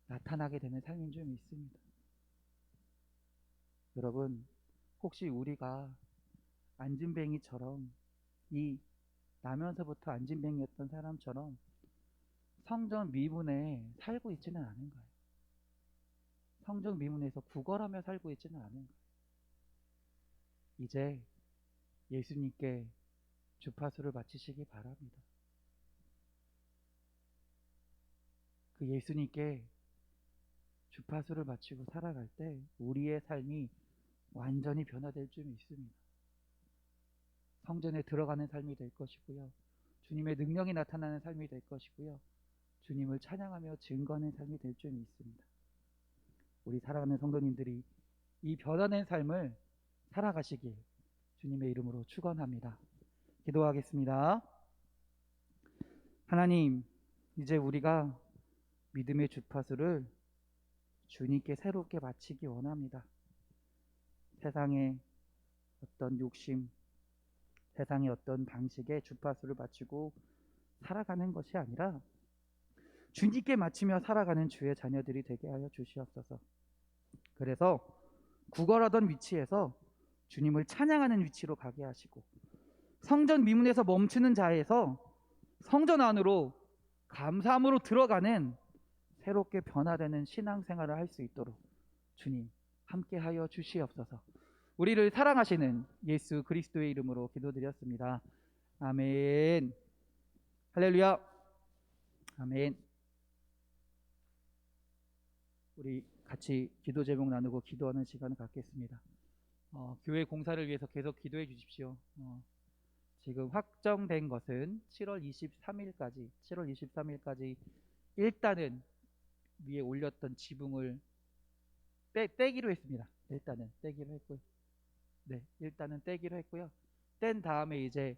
나타나게 되는 삶인 줄 믿습니다. 여러분, 혹시 우리가 안진뱅이처럼, 이 나면서부터 안진뱅이였던 사람처럼 성전 미문에 살고 있지는 않은 거예요. 성전 미문에서 구걸하며 살고 있지는 않은 거예요. 이제 예수님께 주파수를 맞추시기 바랍니다. 그 예수님께 주파수를 맞추고 살아갈 때 우리의 삶이 완전히 변화될 줄 믿습니다. 성전에 들어가는 삶이 될 것이고요, 주님의 능력이 나타나는 삶이 될 것이고요, 주님을 찬양하며 증거하는 삶이 될 줄 믿습니다. 우리 사랑하는 성도님들이 이 변화된 삶을 살아가시길 주님의 이름으로 축원합니다. 기도하겠습니다. 하나님, 이제 우리가 믿음의 주파수를 주님께 새롭게 맞추기 원합니다. 세상의 어떤 욕심, 세상의 어떤 방식에 주파수를 맞추고 살아가는 것이 아니라 주님께 맞추며 살아가는 주의 자녀들이 되게 하여 주시옵소서. 그래서 구걸하던 위치에서 주님을 찬양하는 위치로 가게 하시고, 성전 미문에서 멈추는 자에서 성전 안으로 감사함으로 들어가는 새롭게 변화되는 신앙생활을 할 수 있도록 주님 함께하여 주시옵소서. 우리를 사랑하시는 예수 그리스도의 이름으로 기도드렸습니다. 아멘. 할렐루야. 아멘. 우리 같이 기도 제목 나누고 기도하는 시간을 갖겠습니다. 교회 공사를 위해서 계속 기도해 주십시오. 지금 확정된 것은 7월 23일까지 일단은 위에 올렸던 지붕을 떼기로 했습니다. 일단은 떼기로 했고요. 네, 일단은 떼기로 했고요. 뗀 다음에 이제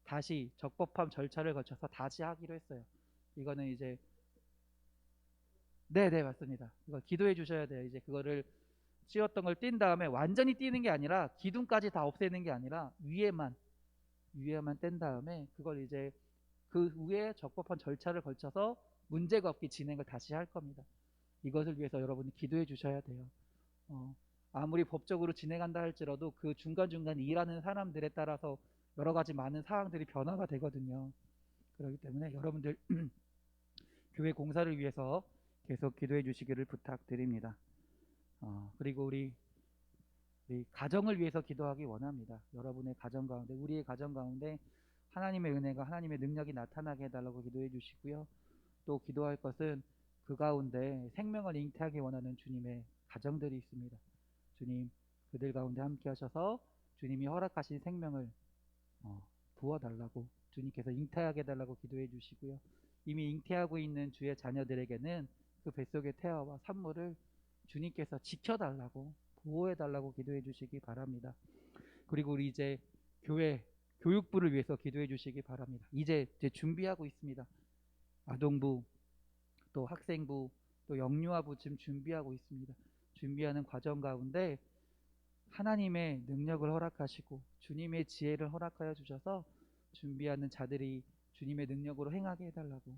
다시 적법한 절차를 거쳐서 다시 하기로 했어요. 이거는 이제 네, 맞습니다. 이거 기도해 주셔야 돼요. 이제 그거를 씌웠던 걸 띈 다음에 완전히 띄는 게 아니라 기둥까지 다 없애는 게 아니라 위에만 뗀 다음에 그걸 이제 그 후에 적법한 절차를 거쳐서 문제가 없게 진행을 다시 할 겁니다. 이것을 위해서 여러분이 기도해 주셔야 돼요. 아무리 법적으로 진행한다 할지라도 그 중간중간 일하는 사람들에 따라서 여러 가지 많은 사항들이 변화가 되거든요. 그렇기 때문에 여러분들 교회 공사를 위해서 계속 기도해 주시기를 부탁드립니다. 그리고 우리 가정을 위해서 기도하기 원합니다. 여러분의 가정 가운데, 우리의 가정 가운데 하나님의 은혜가, 하나님의 능력이 나타나게 해달라고 기도해 주시고요. 또 기도할 것은 그 가운데 생명을 잉태하기 원하는 주님의 가정들이 있습니다. 주님, 그들 가운데 함께 하셔서 주님이 허락하신 생명을 부어달라고, 주님께서 잉태하게 해달라고 기도해 주시고요. 이미 잉태하고 있는 주의 자녀들에게는 그 뱃속의 태아와 산모를 주님께서 지켜달라고, 보호해달라고 기도해 주시기 바랍니다. 그리고 우리 이제 교회 교육부를 위해서 기도해 주시기 바랍니다. 이제 준비하고 있습니다. 아동부, 또 학생부, 또 영유아부 지금 준비하고 있습니다. 준비하는 과정 가운데 하나님의 능력을 허락하시고 주님의 지혜를 허락하여 주셔서 준비하는 자들이 주님의 능력으로 행하게 해달라고,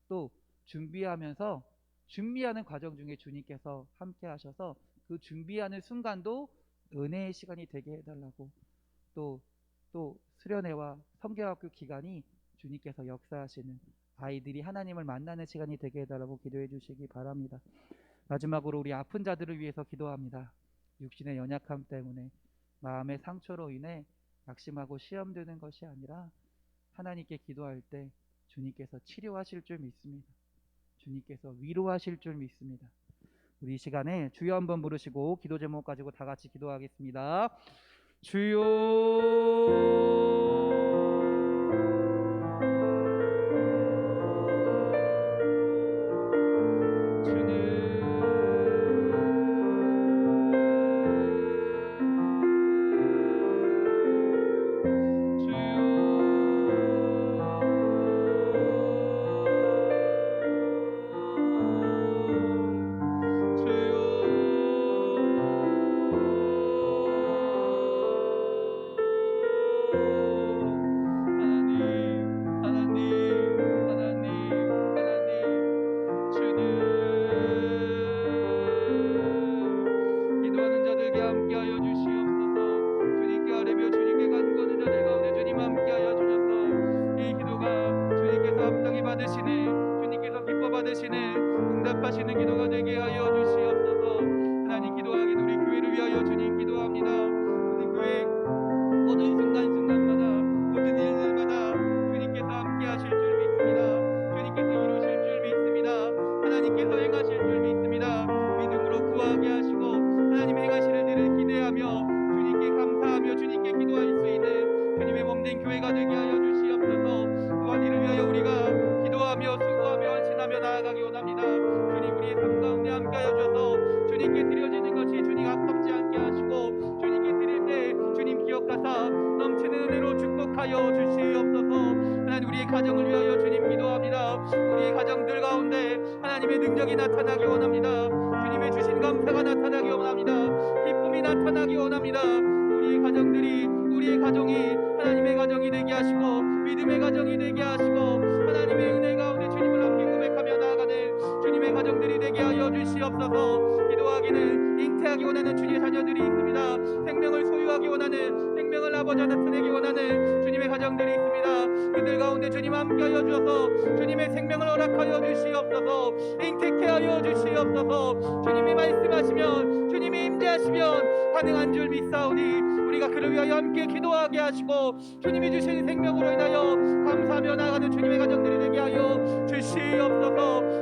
또 준비하면서 준비하는 과정 중에 주님께서 함께 하셔서 그 준비하는 순간도 은혜의 시간이 되게 해달라고, 또 수련회와 성경학교 기간이 주님께서 역사하시는 아이들이 하나님을 만나는 시간이 되게 해달라고 기도해 주시기 바랍니다. 마지막으로 우리 아픈 자들을 위해서 기도합니다. 육신의 연약함 때문에, 마음의 상처로 인해 낙심하고 시험되는 것이 아니라 하나님께 기도할 때 주님께서 치료하실 줄 믿습니다. 주님께서 위로하실 줄 믿습니다. 우리 이 시간에 주여 한번 부르시고 기도 제목 가지고 다 같이 기도하겠습니다. 주여. 응답하시는 기도가 되게 하여 주시옵소서. 하나님, 기도하기는 우리 교회를 위하여 주님 기도합니다. 우리 교회 모든 순간순간마다, 모든 일들마다 주님께서 함께 하실 줄 믿습니다. 주님께서 이루실 줄 믿습니다. 하나님께서 행하실 줄 믿습니다. 믿음으로 구하게 하시고 하나님 행하시는 일을 기대하며 주님께 감사하며 주님께 기도할 수 있는 주님의 몸된 교회가 되게 하여 주시옵소서. 또한 이를 위하여 우리가 기도하며 수고하며 헌신하며 나아가기 원합니다. 주님, 우리의 삶 가운데 함께하여 주셔서 주님께 드려지는 것이 주님 아깝지 않게 하시고, 주님께 드릴 때 주님 기억하사 넘치는 은혜로 축복하여 주시옵소서. 하나님, 우리의 가정을 위하여 주님 기도합니다. 우리의 가정들 가운데 하나님의 능력이 나타나기 원합니다. 주님의 주신 감사가 나타나기 원합니다. 기쁨이 나타나기 원합니다. 우리의 가정들이, 우리의 가정이 하나님의 가정이 되게 하시고 믿음의 가정이 되게 하시고 하나님의 은혜 가운데 주님을 함께 고백하며 나아가는 주님의 가정들이 되게 하여 주시옵소서. 기도하기는 잉태하기 원하는 주님의 자녀들이 있습니다. 생명을 소유하기 원하는, 생명을 아버지 나타내기 원하는 주님의 가정들이 있습니다. 그들 가운데 주님 함께하여 주셔서 주님의 생명을 허락하여 주시옵소서. 인택해 하여 주시옵소서. 주님이 말씀하시면 주님이 임재하시면 가능한 줄 믿사오니 우리가 그를 위하여 함께 기도하게 하시고 주님이 주신 생명으로 인하여 감사하며 나아가는 주님의 가정들이 되게 하여 주시옵소서.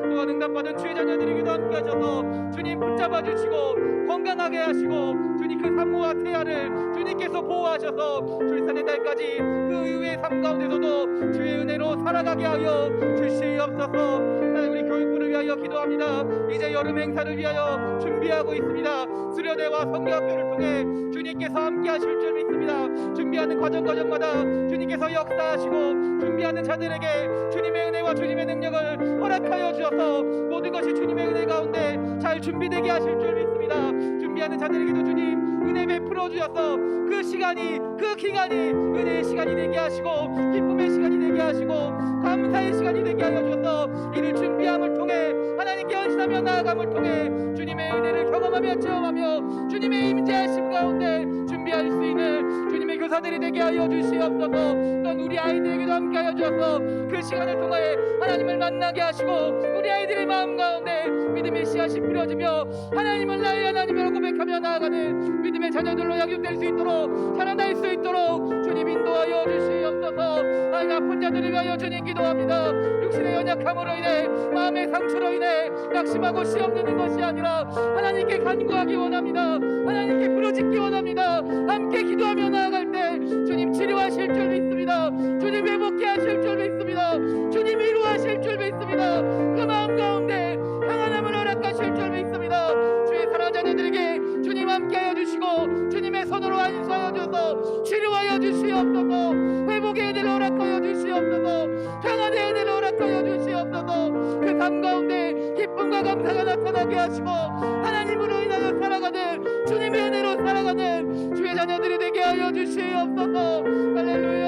또한 응답받은 주의 자녀들에게도 함께 하셔서 주님 붙잡아 주시고 건강하게 하시고 주님 그 산모와 태아를 주님께서 보호하셔서 출산의 날까지 그 이후의 삶 가운데서도 주의 은혜로 살아가게 하여 주시옵소서. 하나님, 우리 교육부를 위하여 기도합니다. 이제 여름 행사를 위하여 준비하고 있습니다. 수련회와 성경학교를 통해 주님께서 함께 하실 줄 믿습니다. 준비하는 과정마다 주님께서 역사하시고 준비하는 자들에게 주님의 은혜와 주님의 능력을 허락하여 주셔서 모든 것이 주님의 은혜 가운데 잘 준비되게 하실 줄 믿습니다. 준비하는 자들에게도 주님 은혜 베풀어 주셔서 그 시간이 그 기간이 은혜의 시간이 되게 하시고 기쁨의 시간이 되게 하시고 감사의 시간이 되게 하여 주셔서 이를 준비함을 통해 하나님께 헌신하며 나아감을 통해 주님의 은혜를 경험하며 체험하며 주님의 임재하심 가운데 준비할 수 있는 주님의 교사들이 되게 하여 주시옵소서. 또한 우리 아이들에게도 함께 하여 주셔서 그 시간을 통해 하나님을 만나게 하시고 우리 아이들의 마음 가운데 믿음의 씨앗이 뿌려지며 하나님을 나의 하나님이라고 고백하며 나아가는 믿음의 자녀들로 양육될 수 있도록 자라날 수 있도록 주님 인도하여 주시옵소서. 하나님, 아픈 자들을 위하여 주님 기도합니다. 육신의 연약함으로 인해 마음의 상처로 인해 낙심하고 시험 드는 것이 아니라 하나님께 간구하기 원합니다. 하나님께 부르짖기 원합니다. 함께 기도하며 나아갈 때 주님 치료하실 줄 믿습니다. 주님 회복케 하실 줄 믿습니다. 주님 위로하실 줄 믿습니다. 그 마음 가운데 평안함을 허락하실 줄 믿습니다. 주의 사랑하는 자녀들에게 주님 함께하여 주시고 주님의 손으로 안수하여 주셔서 치료하여 주시옵소서. 회복의 은혜를 허락하여 주시옵소서. 평안의 은혜를 허락하여 주시옵소서. 그 삶 가운데 기쁨과 감사가 나타나게 하시고 하나님으로 인하여 살아가는 주님의 은혜로 살아가는 주의 자녀들이 되게 하여 주시옵소서. 할렐루야,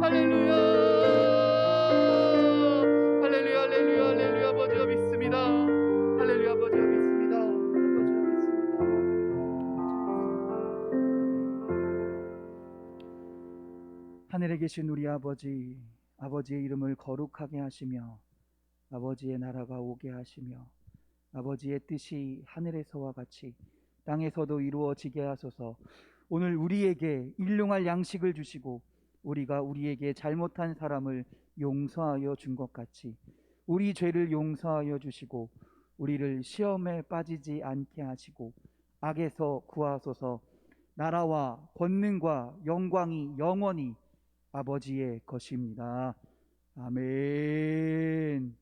할렐루야, 할렐루야, 할렐루야, 할렐루야. 아버지여 믿습니다. 할렐루야, 아버지여 믿습니다. 아버지여 믿습니다. 하늘에 계신 우리 아버지, 아버지의 이름을 거룩하게 하시며 아버지의 나라가 오게 하시며 아버지의 뜻이 하늘에서와 같이 땅에서도 이루어지게 하소서. 오늘 우리에게 일용할 양식을 주시고 우리가 우리에게 잘못한 사람을 용서하여 준 것 같이 우리 죄를 용서하여 주시고 우리를 시험에 빠지지 않게 하시고 악에서 구하소서. 나라와 권능과 영광이 영원히 아버지의 것입니다. 아멘.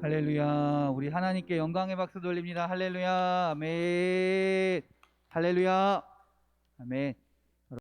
할렐루야. 우리 하나님께 영광의 박수 돌립니다. 할렐루야. 아멘. 할렐루야. 아멘.